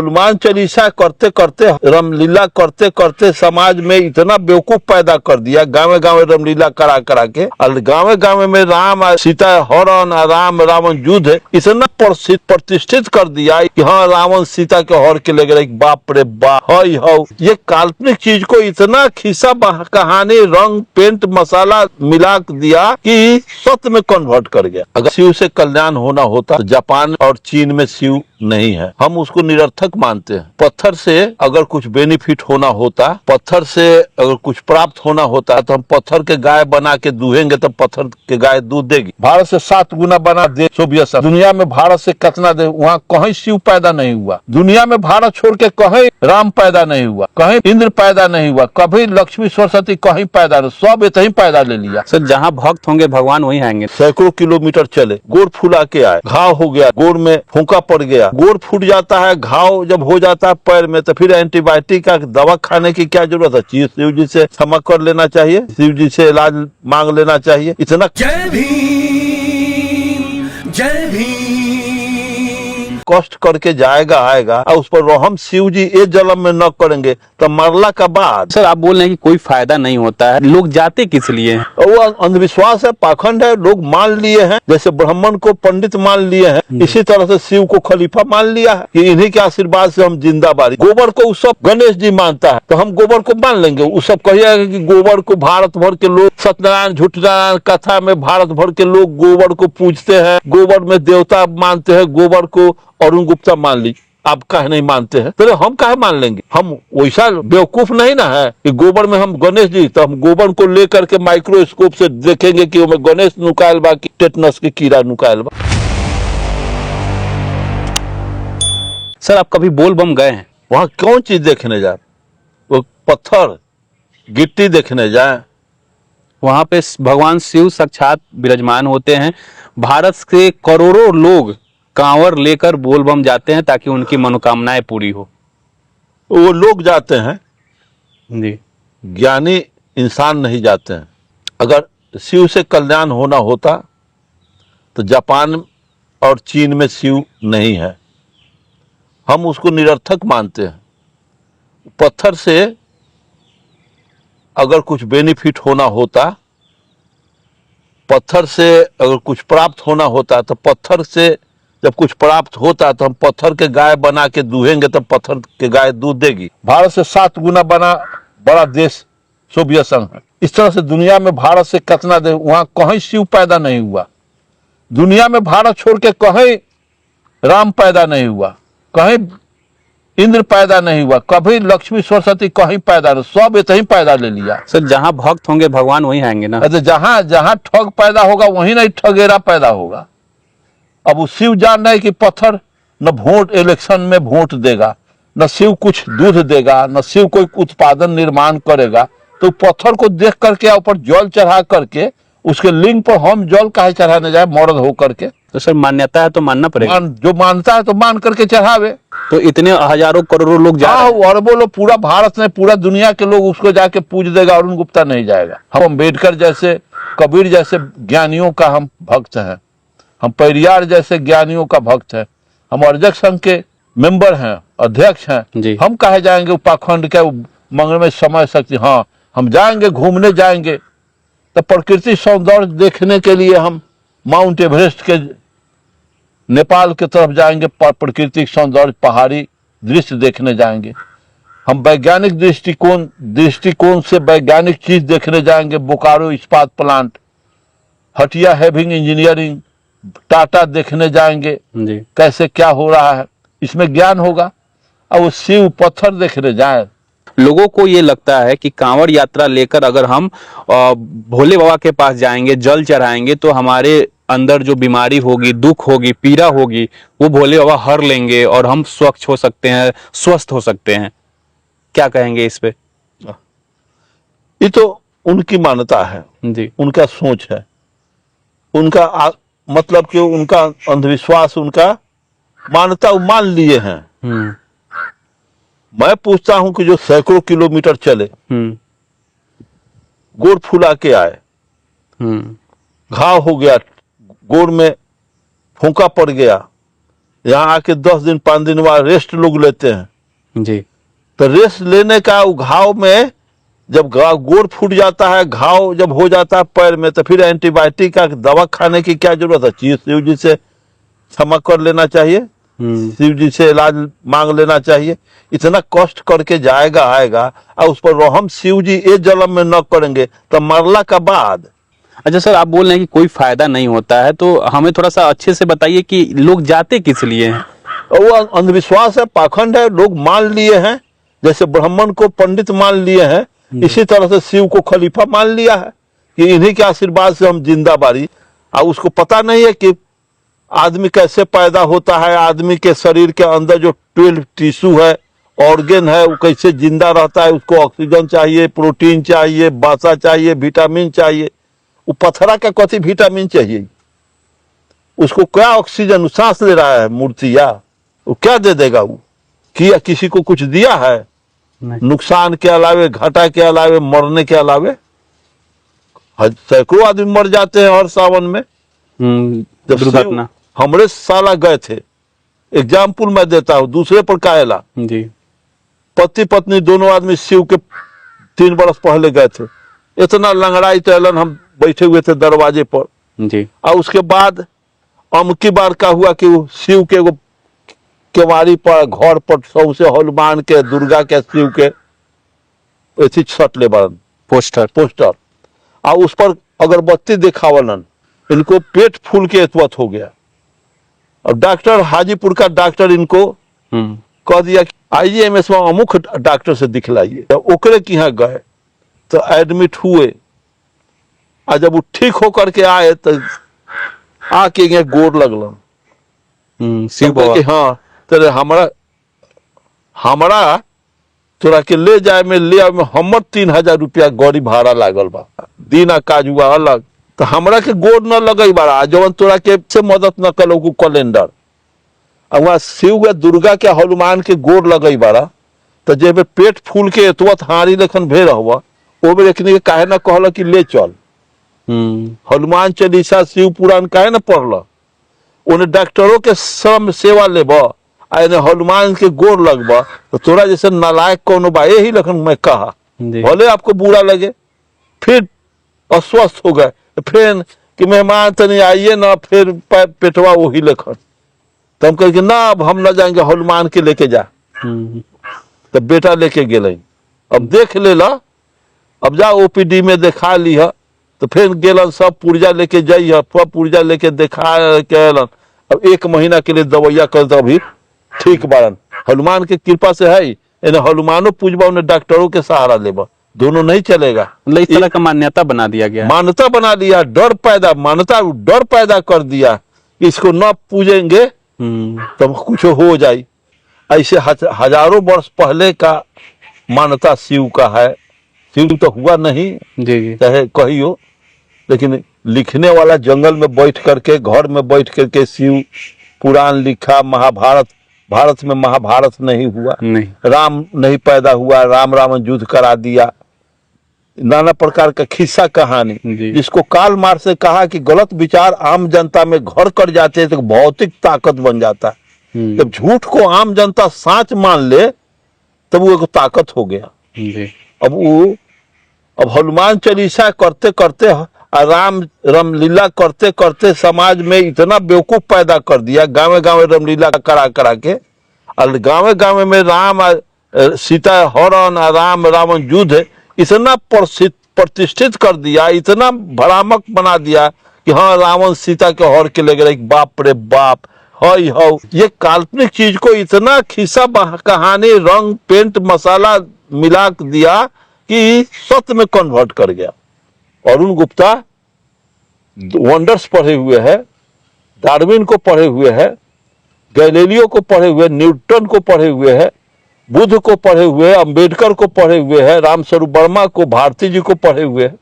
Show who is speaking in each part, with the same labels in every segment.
Speaker 1: हनुमान चालीसा करते करते, रामलीला करते करते समाज में इतना बेवकूफ पैदा कर दिया, गाँव गाँव रामलीला करा करा के, और गाँव गाँव में राम सीता हरण, राम रावण युद्ध इतना प्रतिष्ठित कर दिया कि हाँ रावण सीता के हर के ले गए। बाप रे बाप, हई हो ये काल्पनिक चीज को इतना खिस्सा कहानी रंग पेंट मसाला मिला दिया कि सत्य में कन्वर्ट कर गया। अगर शिव से कल्याण होना होता तो जापान और चीन में शिव नहीं है, हम उसको निरर्थक मानते हैं। पत्थर से अगर कुछ बेनिफिट होना होता, पत्थर से अगर कुछ प्राप्त होना होता तो हम पत्थर के गाय बना के दूहेंगे तो पत्थर के गाय दूध देगी। भारत से 7 गुना बना दे सोवियत संघ। दुनिया में भारत से कितना दे, वहाँ कहीं शिव पैदा नहीं हुआ। दुनिया में भारत छोड़ के कहीं राम पैदा नहीं हुआ, कहीं इंद्र पैदा नहीं हुआ, कभी लक्ष्मी सरस्वती कहीं पैदा नहीं, सब इतना ही पैदा ले लिया।
Speaker 2: सर जहाँ भक्त होंगे भगवान वहीं आएंगे।
Speaker 1: सैकड़ों किलोमीटर चले, गोड़ फुला के आए, घाव हो गया, गोड़ में फूंका पड़ गया, गोड़ फूट जाता है, घाव जब हो जाता है पैर में तो फिर एंटीबायोटिक का दवा खाने की क्या जरूरत है? शिव जी से क्षमा कर लेना चाहिए, शिव जी से इलाज मांग लेना चाहिए। इतना
Speaker 3: जय भीम, जय भीम
Speaker 1: कष्ट करके जाएगा आएगा, और उस पर रहम शिव जी ये जन्म में न करेंगे तो मरला का बाद।
Speaker 2: सर आप बोल रहे हैं कि कोई फायदा नहीं होता है, लोग जाते किस लिए हैं?
Speaker 1: वो अंधविश्वास है, पाखंड है, लोग मान लिए हैं। जैसे ब्राह्मण को पंडित मान लिए हैं, इसी तरह से शिव को खलीफा मान लिया है कि इन्हीं के आशीर्वाद से हम जिंदाबादी। गोबर को उस सब गणेश जी मानता है तो हम गोबर को मान लेंगे। उस सब कहिएगा कि गोबर को भारत भर के लोग, सत्यनारायण झूठनारायण कथा में भारत भर के लोग गोबर को पूजते हैं, गोबर में देवता मानते हैं, गोबर को अरुण गुप्ता मान ली, आप काहे नहीं मानते हैं? तो हम काहे मान लेंगे? हम वैसा बेवकूफ नहीं ना है कि गोबर में हम गणेश जी, तो हम गोबर को लेकर के माइक्रोस्कोप से देखेंगे कि उसमें गणेश नुकायल बा कि टेटनस के कीड़ा नुकायल बा।
Speaker 2: सर आप कभी बोल बम गए हैं?
Speaker 1: वहां कौन चीज देखने जाए? वो पत्थर गिट्टी देखने जाए?
Speaker 2: वहां पे भगवान शिव साक्षात विराजमान होते हैं। भारत के करोड़ों लोग कांवर लेकर बोल बम जाते हैं ताकि उनकी मनोकामनाएं पूरी हो।
Speaker 1: वो लोग जाते हैं
Speaker 2: जी,
Speaker 1: ज्ञानी इंसान नहीं जाते हैं। अगर शिव से कल्याण होना होता तो जापान और चीन में शिव नहीं है, हम उसको निरर्थक मानते हैं। पत्थर से अगर कुछ बेनिफिट होना होता, पत्थर से अगर कुछ प्राप्त होना होता तो पत्थर से जब कुछ प्राप्त होता तो हम पत्थर के गाय बना के दूहेंगे तो पत्थर के गाय दूध देगी। भारत से 7 गुना बना बड़ा देश सोवियत संघ है। इस तरह से दुनिया में भारत से कितना देश, वहां कहीं शिव पैदा नहीं हुआ। दुनिया में भारत छोड़ के कहीं राम पैदा नहीं हुआ, कहीं इंद्र पैदा नहीं हुआ, कभी लक्ष्मी सरस्वती कहीं पैदा नहीं, सब इतना ही पैदा ले लिया।
Speaker 2: सर जहाँ भक्त होंगे भगवान वहीं आएंगे ना।
Speaker 1: जहां जहां ठग पैदा होगा वहीं नहीं ठगेरा पैदा होगा। अब वो शिव जान रहा है कि पत्थर न वोट इलेक्शन में वोट देगा, न शिव कुछ दूध देगा, न शिव कोई उत्पादन निर्माण करेगा, तो पत्थर को देख करके ऊपर जल चढ़ा करके उसके लिंग पर हम जल काहे चढ़ाने जाए मर्द होकर के?
Speaker 2: तो सर मान्यता है तो मानना पड़ेगा।
Speaker 1: जो मानता है तो मान करके चढ़ावे।
Speaker 2: तो इतने हजारों करोड़ों लोग जा रहे हैं।
Speaker 1: अरबों लोग, पूरा भारत में पूरा दुनिया के लोग उसको जाके पूज देगा, अरुण गुप्ता नहीं जाएगा। हम अम्बेडकर जैसे, कबीर जैसे ज्ञानियों का हम भक्त हैं, हम पेरियार जैसे ज्ञानियों का भक्त है, हम अर्जक संघ के मेंबर हैं, अध्यक्ष हैं। हम काहे जाएंगे पाखंड के मंगल में समय शक्ति? हाँ हम जाएंगे, घूमने जाएंगे तो प्रकृति सौंदर्य देखने के लिए हम माउंट एवरेस्ट के नेपाल की तरफ जाएंगे, प्राकृतिक सौंदर्य पहाड़ी दृश्य देखने जाएंगे। हम वैज्ञानिक दृष्टिकोण से वैज्ञानिक चीज देखने जाएंगे, बोकारो इस्पात plant, Hatia having engineering, Tata देखने जाएंगे
Speaker 2: जी।
Speaker 1: कैसे क्या हो रहा है, इसमें ज्ञान होगा। अब वो शिव पत्थर देखने जाए।
Speaker 2: लोगों को ये लगता है कि कांवड़ यात्रा लेकर अगर हम भोले बाबा के पास जाएंगे, जल चढ़ाएंगे तो हमारे अंदर जो बीमारी होगी, दुख होगी, पीड़ा होगी, वो भोले बाबा हर लेंगे और हम स्वच्छ हो सकते हैं, स्वस्थ हो सकते हैं। क्या कहेंगे इस पे?
Speaker 1: ये तो उनकी मान्यता है
Speaker 2: जी,
Speaker 1: उनका सोच है, उनका मतलब कि उनका अंधविश्वास, उनका मान्यता मान लिए हैं। मैं पूछता हूं कि जो सैकड़ों किलोमीटर चले, गोड़ फुला के आए, घाव हो गया, गोड़ में फूंका पड़ गया, यहाँ आके 10 दिन 5 दिन बाद रेस्ट लोग लेते हैं।
Speaker 2: जी।
Speaker 1: तो रेस्ट लेने का घाव में जब गोड़ फूट जाता है, घाव जब हो जाता है पैर में, तो फिर एंटीबायोटिक का दवा खाने की क्या जरूरत है? शिव जी से क्षमा कर लेना चाहिए, शिव जी से इलाज मांग लेना चाहिए। इतना कष्ट करके जाएगा आएगा और उस पर रहम शिव जी ये जन्म में न करेंगे तो मरला का बाद।
Speaker 2: अच्छा सर, आप बोल रहे हैं कि कोई फायदा नहीं होता है, तो हमें थोड़ा सा अच्छे से बताइए कि लोग जाते किस लिए हैं?
Speaker 1: और वो अंधविश्वास है, पाखंड है, लोग मान लिए हैं। जैसे ब्राह्मण को पंडित मान लिए हैं, इसी तरह से शिव को खलीफा मान लिया है कि इन्हीं के आशीर्वाद से हम जिंदा बारी। और उसको पता नहीं है कि आदमी कैसे पैदा होता है, आदमी के शरीर के अंदर जो 12 टिश्यू है, ऑर्गन है, वो कैसे जिंदा रहता है। उसको ऑक्सीजन चाहिए, प्रोटीन चाहिए, वसा चाहिए, विटामिन चाहिए। वो पत्थरा का कथी विटामिन चाहिए? उसको क्या ऑक्सीजन सांस ले रहा है मूर्ति, या वो क्या दे देगा? वो किया किसी को कुछ दिया है? नुकसान के अलावे, घाटा के अलावे, मरने के अलावे। सैकड़ों आदमी मर जाते हैं हर सावन में। जब
Speaker 2: दुर्घटना
Speaker 1: हमरे साला गए थे, एग्जाम्पल मैं देता हूँ, दूसरे पर काहेला।
Speaker 2: जी।
Speaker 1: पति पत्नी दोनों आदमी शिव के 3 बरस पहले गए थे। इतना लंगड़ाई टहलन, हम बैठे हुए थे दरवाजे पर
Speaker 2: जी।
Speaker 1: और उसके बाद अमकी बार का हुआ कि वो शिव के वो केवाड़ी पर, घर पर सौसे हनुमान के, दुर्गा के, शिव के ऐसी छट ले बरन पोस्टर और उस पर अगरबत्ती दिखावलन। इनको पेट फूल के एतवत हो गया। और डॉक्टर हाजीपुर का डॉक्टर इनको कह दिया कि आइए एमएस अमुख डॉक्टर से दिखलाइए। तो ओकरे के यहाँ गए तो एडमिट हुए। और जब वो ठीक होकर के आए तो आके यहाँ गोड़ लगलन
Speaker 2: शिव बाबा
Speaker 1: कि हाँ तेरे हमारा तोरा के ले जाए में, ले आए में हमर 3000 रुपया गाड़ी भाड़ा लागल बा, दिन काज हुआ अलग। तो हमरा के गोड़ न लगे बारा, जवन तोरा के से मदद न कलो को कैलेंडर। और वहाँ शिव के, दुर्गा के, हनुमान के गोड़ लगे बारा। तो जेबे पेट फूल के एतवत हारी लेखन भेड़ हुआ, वो भी लेकिन काहे न कहल कि ले चल हनुमान चालीसा, शिव पुराण काहे न पढ़ल। उन्हें डॉक्टरों के श्रम सेवा लेब आने हनुमान के गोड़ लगब, तो तोरा जैसे नालायक कौन बा? यही लखन मैं कहा। भले आपको बुरा लगे, फिर अस्वस्थ हो गए, फिर कि मेहमान तनी आइए ना, फिर पेटवा वही लखन। तो हम कहे कि ना अब हम ना जाएंगे, हनुमान के लेके जा। तो बेटा लेके गेल, अब देख ले ला, अब जा ओपीडी में दिखा ली है। तो फिर गेलन, सब पुर्जा लेके जाइए, सब पुर्जा लेके दिखा के अलन। अब 1 महीना के लिए दवाइया कर दो, अभी ठीक बारन। हनुमान के कृपा से है, इन्हें हनुमानो पूजबा, उन्हें डॉक्टरों के सहारा लेबा, दोनों नहीं चलेगा।
Speaker 2: इस तरह का मान्यता बना दिया गया,
Speaker 1: मान्यता बना दिया, डर पैदा, मान्यता डर पैदा कर दिया। इसको न पूजेंगे तब कुछ हो जाए। ऐसे हजारों वर्ष पहले का मान्यता शिव का है। शिव तो हुआ नहीं,
Speaker 2: जी
Speaker 1: चाहे कहियो, लेकिन लिखने वाला जंगल में बैठ करके, घर में बैठ करके शिव पुराण लिखा। महाभारत, भारत में महाभारत नहीं हुआ,
Speaker 2: नहीं,
Speaker 1: राम नहीं पैदा हुआ, राम रावण युद्ध करा दिया। नाना प्रकार का खिस्सा कहानी, जिसको कार्ल मार्क्स ने कहा कि गलत विचार आम जनता में घर कर जाते हैं तो भौतिक ताकत बन जाता है। जब झूठ को आम जनता सच मान ले तब वो एक ताकत हो गया। अब हनुमान चालीसा करते करते, रामलीला करते करते समाज में इतना बेवकूफ पैदा कर दिया। गाँव गाँव रामलीला करा करा के, और गाँव गाँव में राम सीता हरण, राम रावण युद्ध इतना प्रतिष्ठित कर दिया, इतना भ्रामक बना दिया कि हाँ रावण सीता के हर के ले गए। बाप रे बाप, हई हो ये काल्पनिक चीज को इतना खिस्सा कहानी, रंग, पेंट, मसाला मिला दिया कि सत्य में कन्वर्ट कर गया। अरुण गुप्ता वंडर्स पढ़े हुए है, डार्विन को पढ़े हुए है, गैलीलियो को पढ़े हुए, न्यूटन को पढ़े हुए है, बुद्ध को पढ़े हुए, अंबेडकर को पढ़े हुए हैं, रामस्वरूप वर्मा को, भारती जी को पढ़े हुए हैं।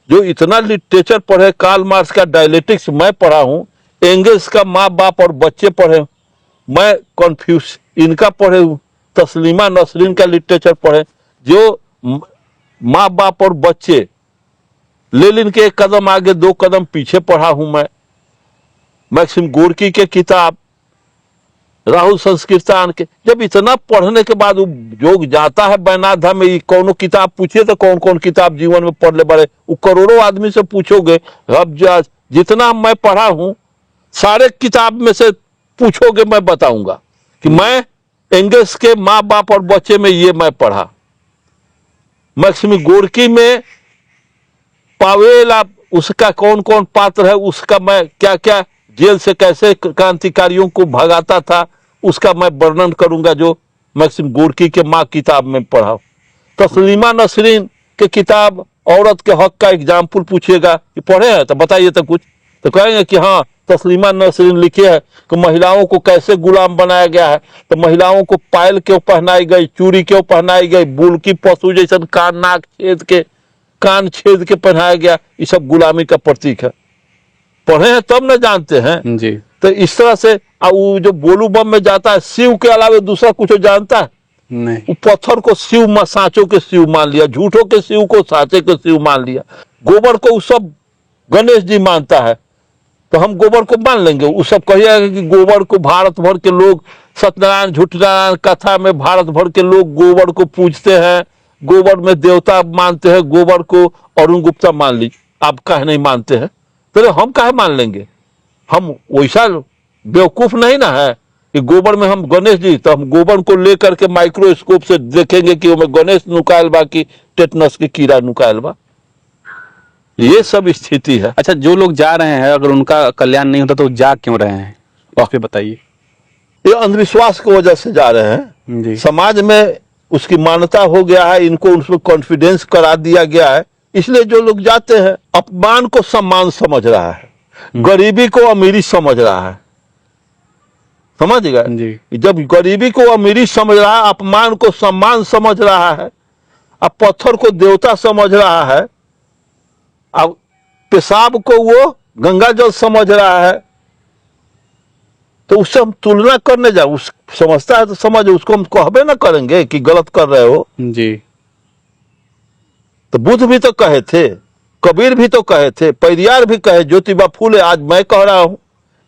Speaker 1: जो इतना लिटरेचर पढ़े, कार्ल मार्क्स का डायलेक्टिक्स मैं पढ़ा हूँ, एंगल्स का माँ बाप और बच्चे पढ़े, मैं कन्फ्यूज इनका पढ़े हूँ, तस्लीमा नसरीन का लिटरेचर पढ़े, जो माँ बाप और बच्चे, लेनिन के 1 कदम आगे 2 कदम पीछे पढ़ा हूं मैं। मैक्सिम गोर्की के किताब, राहुल संस्कृतान के, जब इतना पढ़ने के बाद वो जो जाता है बैनाथ धाम में, कौन किताब पूछिए तो कौन कौन किताब जीवन में पढ़ ले बड़े, वो करोड़ों आदमी से पूछोगे, अब जितना मैं पढ़ा हूं सारे किताब में से पूछोगे मैं बताऊंगा कि मैं एंगल्स के माँ बाप और बच्चे में ये मैं पढ़ा, मैक्सिम गोर्की में पावेल उसका कौन कौन पात्र है, उसका मैं क्या क्या जेल से कैसे क्रांतिकारियों को भगाता था उसका मैं वर्णन करूंगा, जो मैक्सिम गोर्की के माँ किताब में पढ़ा। तस्लीमा नसरीन के किताब औरत के हक का एग्जाम्पल पूछिएगा कि पढ़े हैं तो बताइए तो कुछ, तो कहेंगे कि हाँ तस्लीमा नसरीन लिखे है कि महिलाओं को कैसे गुलाम बनाया गया है, तो महिलाओं को पायल क्यों पहनाई गई, चूड़ी क्यों पहनाई गई, बुल्की पशु जैसा कान छेद के पहनाया गया, ये सब गुलामी का प्रतीक है। पढ़े हैं तब न जानते हैं
Speaker 2: जी।
Speaker 1: तो इस तरह से वो जो बोलू बम में जाता है शिव के अलावा दूसरा कुछ जानता है
Speaker 2: नहीं।
Speaker 1: वो पत्थर को शिव सांचों के शिव मान लिया, झूठों के शिव को सांचे के शिव मान लिया, गोबर को सब गणेश जी मानता है तो हम गोबर को मान लेंगे। वो सब कहिएगा कि गोबर को भारत भर के लोग सत्यनारायण झूठनारायण कथा में भारत भर के लोग गोबर को पूजते हैं, गोबर में देवता मानते हैं, गोबर को अरुण गुप्ता मान लीजिए, आप काहे नहीं मानते हैं, तो हम काहे मान लेंगे, हम वैसा बेवकूफ नहीं ना है कि गोबर में हम गणेश जी, तो हम गोबर को लेकर के माइक्रोस्कोप से देखेंगे कि उसमें गणेश नुकायल बा कि टेटनस के कीड़ा नुकायल बा, ये सब स्थिति है।
Speaker 2: अच्छा, जो लोग जा रहे हैं अगर उनका कल्याण नहीं होता तो जा क्यों रहे हैं, उस पे बताइए।
Speaker 1: ये अंधविश्वास की वजह से जा रहे हैं
Speaker 2: जी।
Speaker 1: समाज में उसकी मान्यता हो गया है, इनको उसमें कॉन्फिडेंस करा दिया गया है, इसलिए जो लोग जाते हैं अपमान को सम्मान समझ रहा है, गरीबी को अमीरी समझ रहा है, समझ गए। जब गरीबी को अमीरी समझ रहा है, अपमान को सम्मान समझ रहा है, अब पत्थर को देवता समझ रहा है, अब पेशाब को वो गंगा जल समझ रहा है, तो उससे हम तुलना करने जाए, उस समझता है तो समझ, उसको हम कहबे ना करेंगे कि गलत कर रहे हो
Speaker 2: जी।
Speaker 1: तो बुद्ध भी तो कहे थे, कबीर भी तो कहे थे, पेरियार भी कहे, ज्योतिबा फूले, आज मैं कह रहा हूं,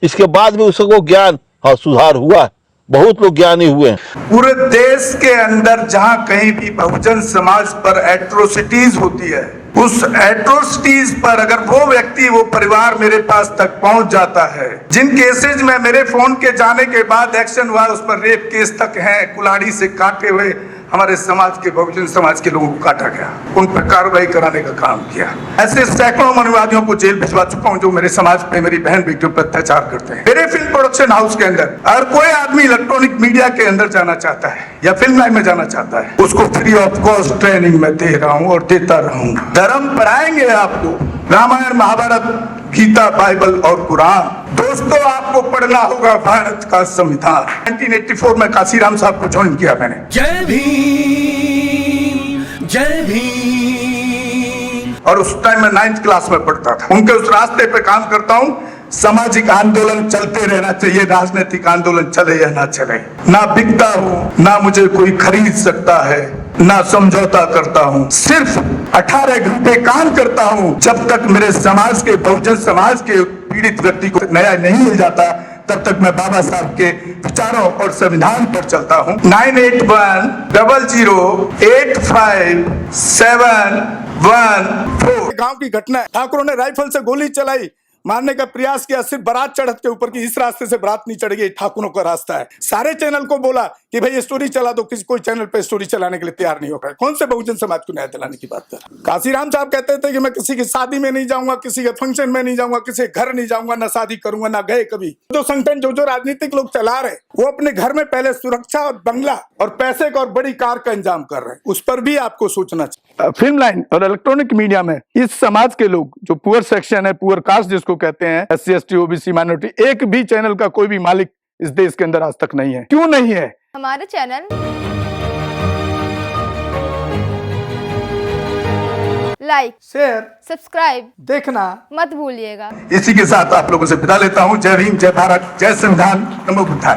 Speaker 1: इसके बाद भी उसको ज्ञान हाँ सुधार हुआ है, बहुत लोग ज्ञानी हुए हैं।
Speaker 4: पूरे देश के अंदर जहां कहीं भी बहुजन समाज पर एट्रोसिटीज होती है, उस एट्रोसिटीज पर अगर वो व्यक्ति वो परिवार मेरे पास तक पहुंच जाता है, जिन केसेज में मेरे फोन के जाने के बाद एक्शन हुआ, उस पर रेप केस तक है, कुल्हाड़ी से काटे हुए हमारे समाज के बहुजन समाज के लोगों को काटा गया, उन पर कार्रवाई कराने का काम किया। ऐसे सैकड़ों मनुवादियों को जेल भिजवा चुका हूं जो मेरे समाज पे, मेरी बहन बेटियों पर अत्याचार करते हैं। मेरे फिल्म प्रोडक्शन हाउस के अंदर अगर कोई आदमी इलेक्ट्रॉनिक मीडिया के अंदर जाना चाहता है या फिल्म लाइन में जाना चाहता है, उसको फ्री ऑफ कॉस्ट ट्रेनिंग में दे रहा हूं और देता रहूंगा। धर्म पढ़ाएंगे आपको, रामायण महाभारत गीता बाइबल और कुरान। दोस्तों आपको पढ़ना होगा भारत का संविधान। 1984 में काशीराम साहब को ज्वाइन किया मैंने।
Speaker 3: जय भीम, जय भीम।
Speaker 4: और उस टाइम में 9th क्लास में पढ़ता था। उनके उस रास्ते पे काम करता हूँ। सामाजिक आंदोलन चलते रहना चाहिए, राजनीतिक आंदोलन चले या ना चले। ना बिकता हूँ, ना मुझे कोई खरीद सकता है, ना समझौता करता हूँ। सिर्फ 18 घंटे काम करता हूँ। जब तक मेरे समाज के, बहुजन समाज के पीड़ित व्यक्ति को न्याय नहीं मिल जाता, तब तक मैं बाबा साहब के विचारों और संविधान पर चलता हूँ। 9810085714।
Speaker 5: गांव की घटना है, ठाकुरों ने राइफल से गोली चलाई, मारने का प्रयास किया, सिर्फ बारात चढ़त के ऊपर की, इस रास्ते से बारात नहीं चढ़ेगी, ठाकुरों का रास्ता है। सारे चैनल को बोला कि भाई स्टोरी चला दो, किसी कोई चैनल पे स्टोरी चलाने के लिए तैयार नहीं होगा। कौन से बहुजन समाज को न्याय दिलाने की बात कर। काशीराम साहब कहते थे कि मैं किसी की शादी में नहीं जाऊंगा, किसी के फंक्शन में नहीं जाऊंगा, किसी घर नहीं जाऊंगा, ना शादी करूंगा, ना गए कभी। जो संगठन जो राजनीतिक लोग चला रहे, वो अपने घर में पहले सुरक्षा और बंगला और पैसे का और बड़ी कार का इंतजाम कर रहे हैं। उस पर भी आपको सोचना चाहिए।
Speaker 6: फिल्म लाइन और इलेक्ट्रॉनिक मीडिया में इस समाज के लोग, जो पुअर सेक्शन है, पुअर कास्ट जिसको कहते हैं, SC ST OBC माइनॉरिटी, एक भी चैनल का कोई भी मालिक इस देश के अंदर आज तक नहीं है। क्यों नहीं है?
Speaker 7: हमारे चैनल लाइक,
Speaker 5: शेयर,
Speaker 7: सब्सक्राइब
Speaker 5: देखना
Speaker 7: मत भूलिएगा।
Speaker 4: इसी के साथ आप लोगों से विदा लेता हूँ। जय भीम, जय भारत, जय संविधान, नमो बुद्धाय।